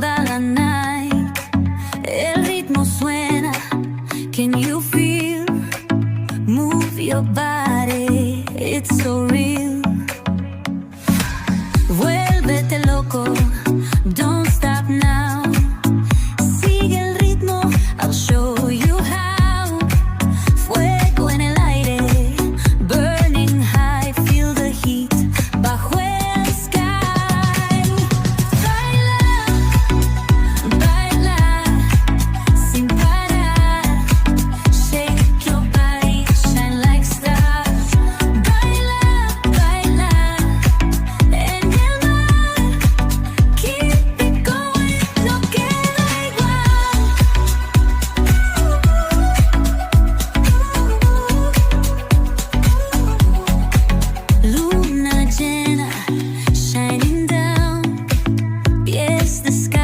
toda la night. El ritmo suena, can you feel? Move your body, it's so real. Vuélvete loco, don't stop now. Sigue el ritmo, I'll show you how. Fuego en el aire, burning high, feel the heat bajo el sky. Baila, baila, sin parar. Shake your body, shine like stars. Baila, baila, en el mar. Keep it going, no queda igual. Luna llena, shining down, yes, the sky.